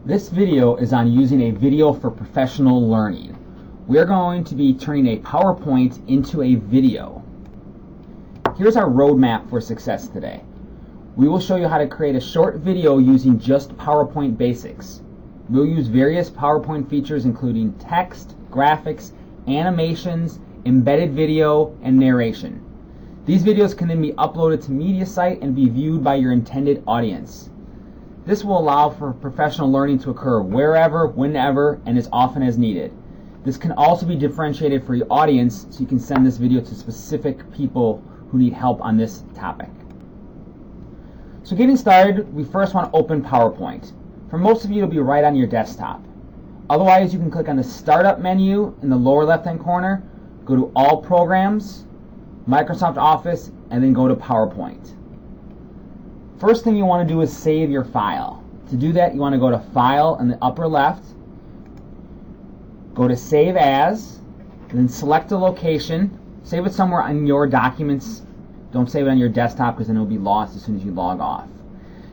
This video is on using a video for professional learning. We're going to be turning a PowerPoint into a video. Here's our roadmap for success today. We will show you how to create a short video using just PowerPoint basics. We'll use various PowerPoint features including text, graphics, animations, embedded video, and narration. These videos can then be uploaded to MediaSite and be viewed by your intended audience. This will allow for professional learning to occur wherever, whenever, and as often as needed. This can also be differentiated for your audience, so you can send this video to specific people who need help on this topic. So getting started, we first want to open PowerPoint. For most of you, it'll be right on your desktop. Otherwise, you can click on the Startup menu in the lower left-hand corner, go to All Programs, Microsoft Office, and then go to PowerPoint. First thing you want to do is save your file. To do that, you want to go to File in the upper left, go to Save As, and then select a location. Save it somewhere on your documents. Don't save it on your desktop because then it will be lost as soon as you log off.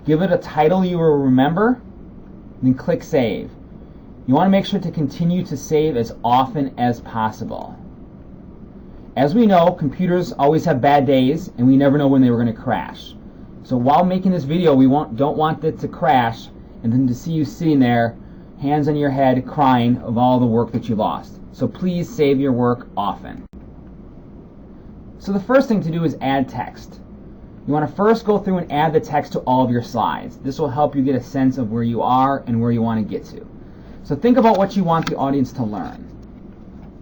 Give it a title you will remember, then click Save. You want to make sure to continue to save as often as possible. As we know, computers always have bad days, and we never know when they were going to crash. So while making this video, we don't want it to crash and then to see you sitting there, hands on your head, crying of all the work that you lost. So please save your work often. So the first thing to do is add text. You want to first go through and add the text to all of your slides. This will help you get a sense of where you are and where you want to get to. So think about what you want the audience to learn.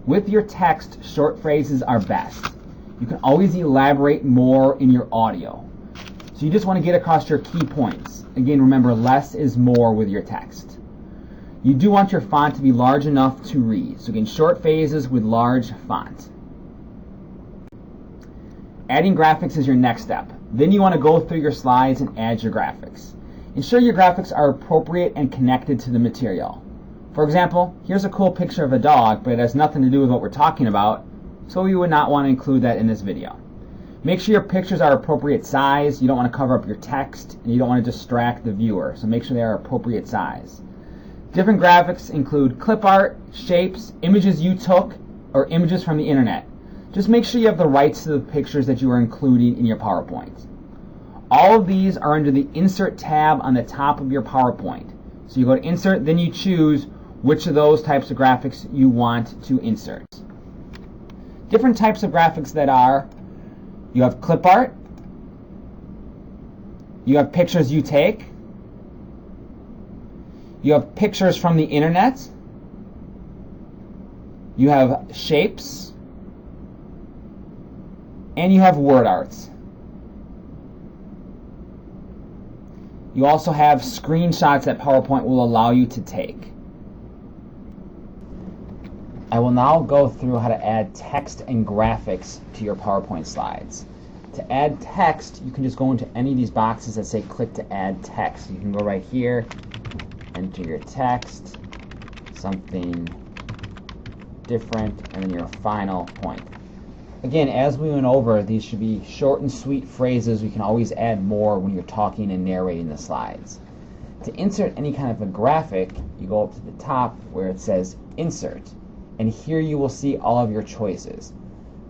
With your text, short phrases are best. You can always elaborate more in your audio. So you just want to get across your key points. Again, remember, less is more with your text. You do want your font to be large enough to read. So again, short phrases with large font. Adding graphics is your next step. Then you want to go through your slides and add your graphics. Ensure your graphics are appropriate and connected to the material. For example, here's a cool picture of a dog, but it has nothing to do with what we're talking about, so we would not want to include that in this video. Make sure your pictures are appropriate size. You don't want to cover up your text, and you don't want to distract the viewer, so make sure they are appropriate size. Different graphics include clip art, shapes, images you took, or images from the internet. Just make sure you have the rights to the pictures that you are including in your PowerPoint. All of these are under the Insert tab on the top of your PowerPoint. So you go to Insert, then you choose which of those types of graphics you want to insert. Different types of graphics that are, you have clip art, you have pictures you take, you have pictures from the internet, you have shapes, and you have word arts. You also have screenshots that PowerPoint will allow you to take. I will now go through how to add text and graphics to your PowerPoint slides. To add text, you can just go into any of these boxes that say click to add text. You can go right here, enter your text, something different, and then your final point. Again, as we went over, these should be short and sweet phrases. We can always add more when you're talking and narrating the slides. To insert any kind of a graphic, you go up to the top where it says Insert. And here you will see all of your choices.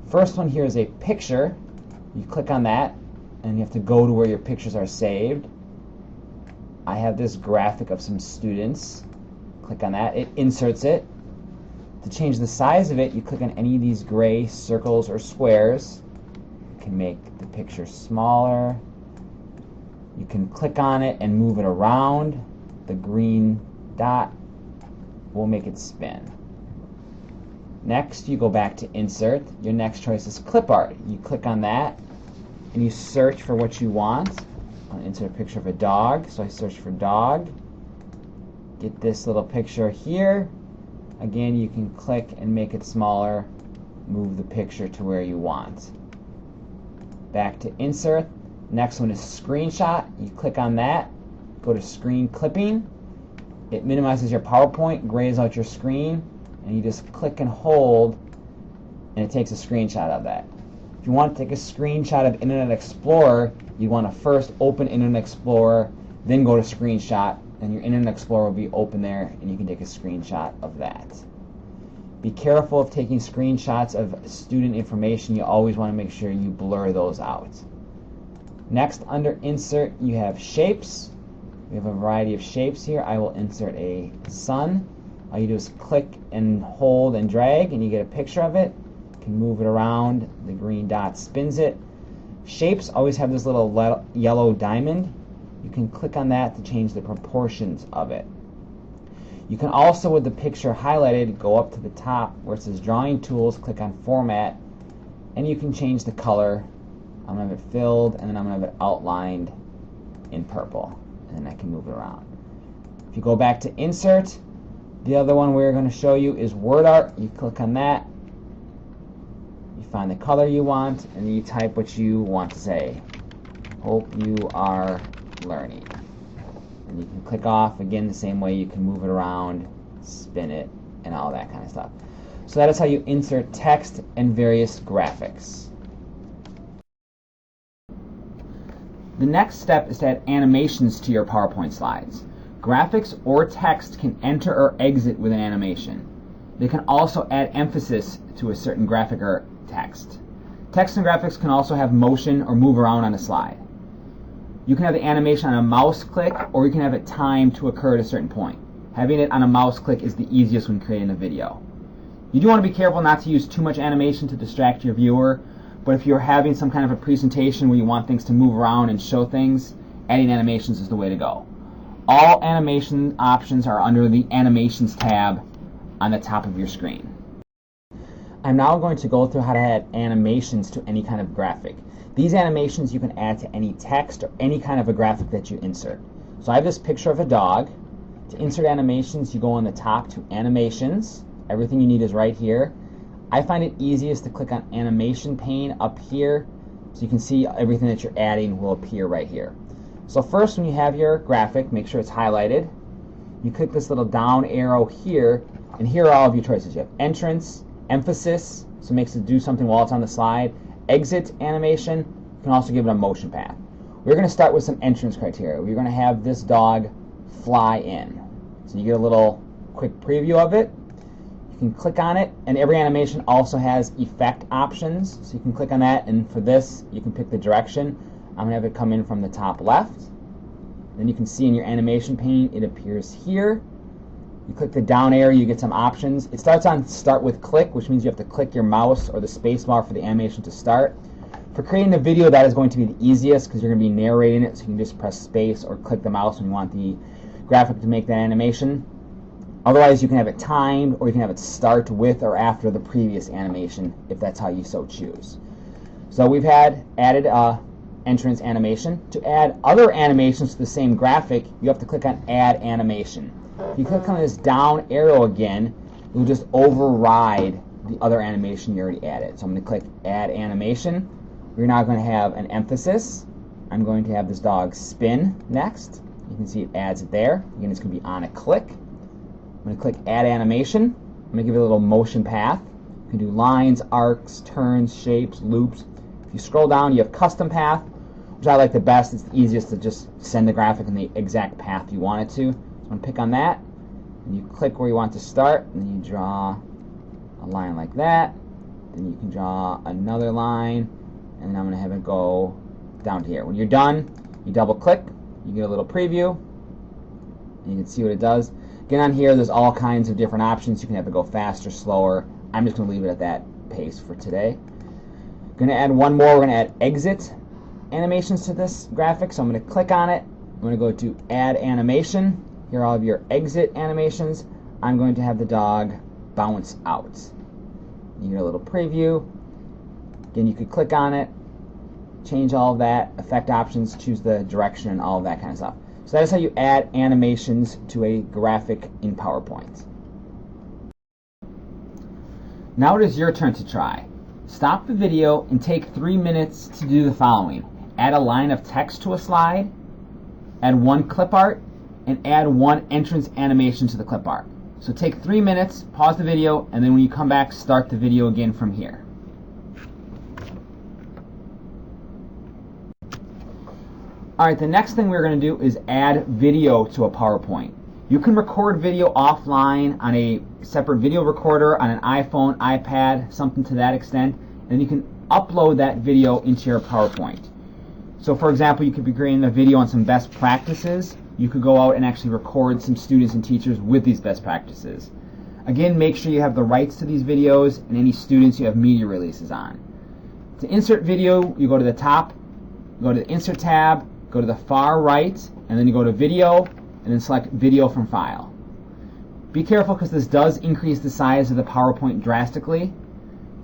First one here is a picture. You click on that, and you have to go to where your pictures are saved. I have this graphic of some students. Click on that. It inserts it. To change the size of it, you click on any of these gray circles or squares. You can make the picture smaller. You can click on it and move it around. The green dot will make it spin. Next, you go back to Insert. Your next choice is Clip Art. You click on that, and you search for what you want. I want to insert a picture of a dog, so I search for dog. Get this little picture here. Again, you can click and make it smaller, move the picture to where you want. Back to Insert. Next one is Screenshot. You click on that, go to Screen Clipping. It minimizes your PowerPoint, grays out your screen, and you just click and hold, and it takes a screenshot of that. If you want to take a screenshot of Internet Explorer, you want to first open Internet Explorer, then go to screenshot, and your Internet Explorer will be open there, and you can take a screenshot of that. Be careful of taking screenshots of student information. You always want to make sure you blur those out. Next, under Insert, you have Shapes. We have a variety of shapes here. I will insert a sun. All you do is click and hold and drag, and you get a picture of it. You can move it around. The green dot spins it. Shapes always have this little yellow diamond. You can click on that to change the proportions of it. You can also, with the picture highlighted, go up to the top where it says Drawing Tools, click on Format, and you can change the color. I'm going to have it filled, and then I'm going to have it outlined in purple, and then I can move it around. If you go back to Insert, the other one we're going to show you is Word Art. You click on that, you find the color you want, and you type what you want to say. Hope you are learning. And you can click off, again, the same way. You can move it around, spin it, and all that kind of stuff. So that is how you insert text and various graphics. The next step is to add animations to your PowerPoint slides. Graphics or text can enter or exit with an animation. They can also add emphasis to a certain graphic or text. Text and graphics can also have motion or move around on a slide. You can have the animation on a mouse click, or you can have it timed to occur at a certain point. Having it on a mouse click is the easiest when creating a video. You do want to be careful not to use too much animation to distract your viewer, but if you're having some kind of a presentation where you want things to move around and show things, adding animations is the way to go. All animation options are under the Animations tab on the top of your screen. I'm now going to go through how to add animations to any kind of graphic. These animations you can add to any text or any kind of a graphic that you insert. So I have this picture of a dog. To insert animations, you go on the top to Animations. Everything you need is right here. I find it easiest to click on Animation pane up here, so you can see everything that you're adding will appear right here. So first, when you have your graphic, make sure it's highlighted. You click this little down arrow here, and here are all of your choices. You have Entrance, Emphasis, so it makes it do something while it's on the slide. Exit animation, you can also give it a motion path. We're going to start with some entrance criteria. We're going to have this dog fly in. So you get a little quick preview of it. You can click on it, and every animation also has effect options. So you can click on that, and for this, you can pick the direction. I'm going to have it come in from the top left. Then you can see in your animation pane, it appears here. You click the down arrow, you get some options. It starts on Start with Click, which means you have to click your mouse or the space bar for the animation to start. For creating a video, that is going to be the easiest because you're going to be narrating it, so you can just press space or click the mouse when you want the graphic to make that animation. Otherwise, you can have it timed, or you can have it start with or after the previous animation if that's how you so choose. So we've added entrance animation. To add other animations to the same graphic, you have to click on Add Animation. If you click on this down arrow again, it will just override the other animation you already added. So I'm going to click Add Animation. We're now going to have an emphasis. I'm going to have this dog spin next. You can see it adds it there. Again, it's going to be on a click. I'm going to click Add Animation. I'm going to give it a little motion path. You can do lines, arcs, turns, shapes, loops. If you scroll down, you have Custom Path, which I like the best. It's the easiest to just send the graphic in the exact path you want it to. So I'm going to pick on that, and you click where you want to start, and then you draw a line like that. Then you can draw another line, and then I'm going to have it go down to here. When you're done, you double click, you get a little preview, and you can see what it does. Again, on here, there's all kinds of different options. You can have it go faster, slower. I'm just going to leave it at that pace for today. Going to add one more. We're going to add exit animations to this graphic, so I'm going to click on it. I'm going to go to Add Animation. Here are all of your exit animations. I'm going to have the dog bounce out. You get a little preview. Again, you could click on it, change all of that, effect options, choose the direction, and all of that kind of stuff. So that is how you add animations to a graphic in PowerPoint. Now it is your turn to try. Stop the video and take 3 minutes to do the following. Add a line of text to a slide, add one clip art, and add one entrance animation to the clip art. So take 3 minutes, pause the video, and then when you come back, start the video again from here. Alright, the next thing we're going to do is add video to a PowerPoint. You can record video offline on a separate video recorder on an iPhone, iPad, something to that extent, and you can upload that video into your PowerPoint. So for example, you could be creating a video on some best practices. You could go out and actually record some students and teachers with these best practices. Again, make sure you have the rights to these videos and any students you have media releases on. To insert video, you go to the top, go to the Insert tab, go to the far right, and then you go to Video, and then select Video from File. Be careful because this does increase the size of the PowerPoint drastically,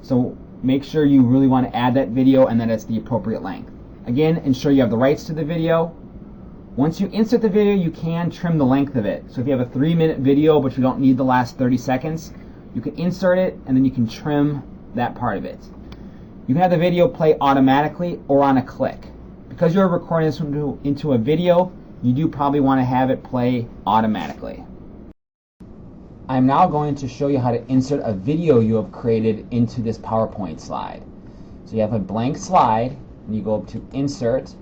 so make sure you really want to add that video and that it's the appropriate length. Again, ensure you have the rights to the video. Once you insert the video, you can trim the length of it. So if you have a 3-minute video but you don't need the last 30 seconds, you can insert it and then you can trim that part of it. You can have the video play automatically or on a click. Because you're recording this into a video, you do probably want to have it play automatically. I'm now going to show you how to insert a video you have created into this PowerPoint slide. So you have a blank slide, and you go up to Insert,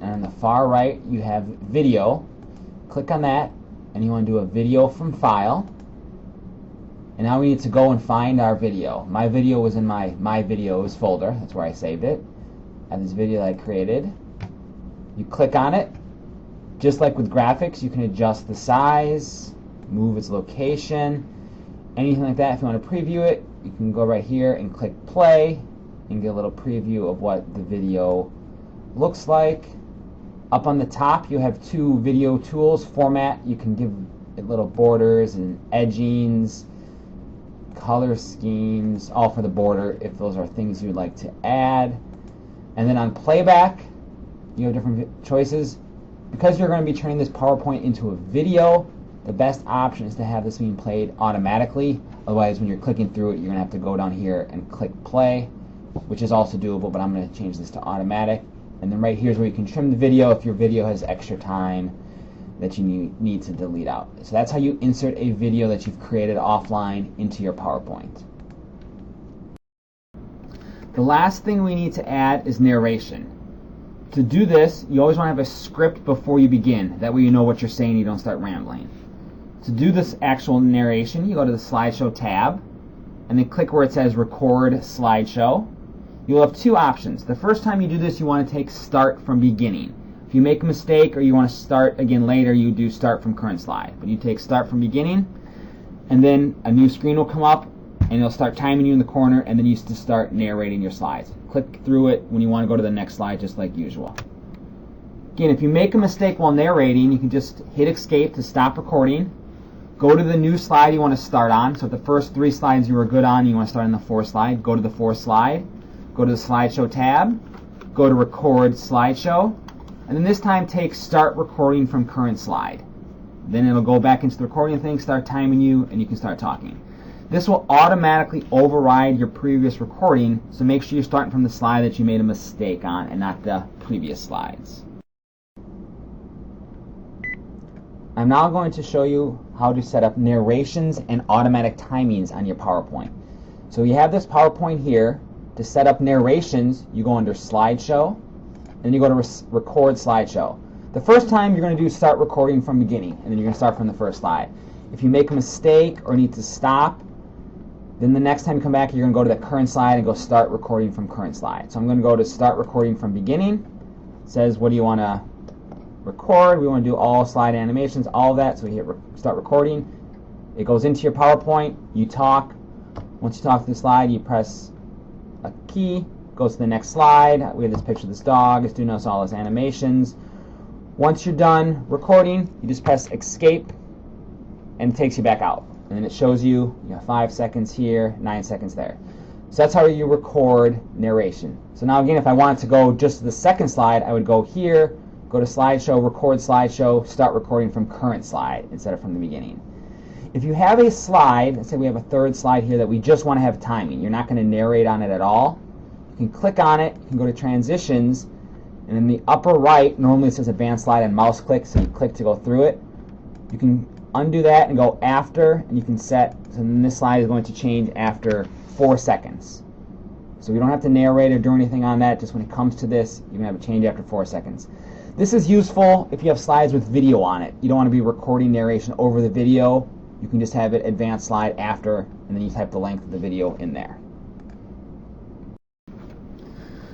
and on the far right you have Video. Click on that, and you want to do a Video from File. And now we need to go and find our video. My video was in my Videos folder. That's where I saved it. I have this video that I created. You click on it. Just like with graphics, you can adjust the size, move its location, anything like that. If you want to preview it, you can go right here and click play and get a little preview of what the video looks like. Up on the top, you have 2 video tools. Format, you can give it little borders and edgings, color schemes, all for the border if those are things you'd like to add. And then on playback, you have different choices. Because you're going to be turning this PowerPoint into a video, the best option is to have this being played automatically. Otherwise, when you're clicking through it, you're going to have to go down here and click play, which is also doable, but I'm going to change this to automatic. And then right here is where you can trim the video if your video has extra time that you need to delete out. So that's how you insert a video that you've created offline into your PowerPoint. The last thing we need to add is narration. To do this, you always want to have a script before you begin. That way you know what you're saying and you don't start rambling. To do this actual narration, you go to the Slideshow tab, and then click where it says Record Slideshow. You'll have 2 options. The first time you do this, you want to take Start from Beginning. If you make a mistake or you want to start again later, you do Start from Current Slide. But you take Start from Beginning, and then a new screen will come up, and it'll start timing you in the corner, and then you just start narrating your slides. Click through it when you want to go to the next slide, just like usual. Again, if you make a mistake while narrating, you can just hit Escape to stop recording. Go to the new slide you want to start on. So if the first 3 slides you were good on, you want to start on the 4th slide, go to the 4th slide. Go to the Slideshow tab. Go to Record Slideshow. And then this time take Start Recording from Current Slide. Then it'll go back into the recording thing, start timing you, and you can start talking. This will automatically override your previous recording, so make sure you're starting from the slide that you made a mistake on and not the previous slides. I'm now going to show you how to set up narrations and automatic timings on your PowerPoint. So you have this PowerPoint here. To set up narrations, you go under Slideshow, then you go to Record Slideshow. The first time you're going to do Start Recording from Beginning, and then you're going to start from the first slide. If you make a mistake or need to stop, then the next time you come back, you're going to go to the current slide and go Start Recording from Current Slide. So I'm going to go to Start Recording from Beginning. It says, what do you want to record? We want to do all slide animations, all of that. So we hit Start Recording. It goes into your PowerPoint. You talk. Once you talk to the slide, you press a key. Goes to the next slide. We have this picture of this dog. It's doing us all its animations. Once you're done recording, you just press Escape, and it takes you back out. And then it shows you, 5 seconds here, 9 seconds there. So that's how you record narration. So now again, if I wanted to go just to the second slide, I would go here, go to Slideshow, Record Slideshow, Start Recording from Current Slide instead of from the beginning. If you have a slide, let's say we have a 3rd slide here that we just want to have timing, you're not going to narrate on it at all, you can click on it, you can go to Transitions, and in the upper right, normally it says Advanced Slide and mouse click, so you click to go through it. You can undo that and go after, and you can set, so then this slide is going to change after 4 seconds. So we don't have to narrate or do anything on that, just when it comes to this, you're going to have a change after 4 seconds. This is useful if you have slides with video on it. You don't want to be recording narration over the video. You can just have it advanced slide after, and then you type the length of the video in there.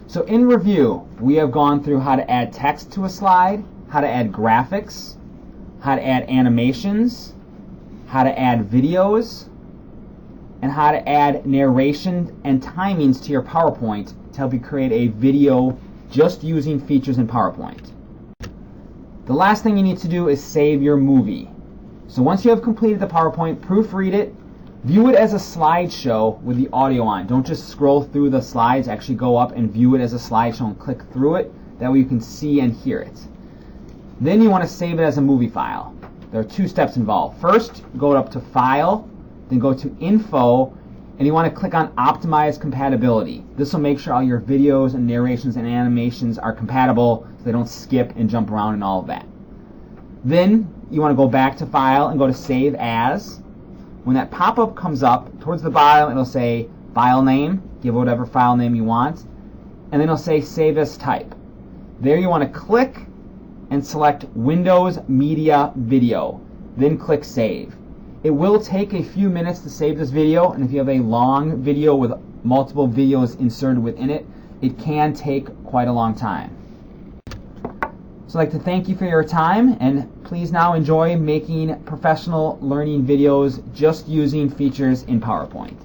So in review, we have gone through how to add text to a slide, how to add graphics, how to add animations, how to add videos, and how to add narration and timings to your PowerPoint to help you create a video just using features in PowerPoint. The last thing you need to do is save your movie. So once you have completed the PowerPoint, proofread it, view it as a slideshow with the audio on. Don't just scroll through the slides, actually go up and view it as a slideshow and click through it. That way you can see and hear it. Then you want to save it as a movie file. There are 2 steps involved. First, go up to File, then go to Info, and you want to click on Optimize Compatibility. This will make sure all your videos and narrations and animations are compatible so they don't skip and jump around and all of that. Then you want to go back to File and go to Save As. When that pop-up comes up, towards the bottom it'll say File Name, give whatever file name you want, and then it'll say Save As Type. There you want to click and select Windows Media Video, then click Save. It will take a few minutes to save this video, and if you have a long video with multiple videos inserted within it, it can take quite a long time. So I'd like to thank you for your time, and please now enjoy making professional learning videos just using features in PowerPoint.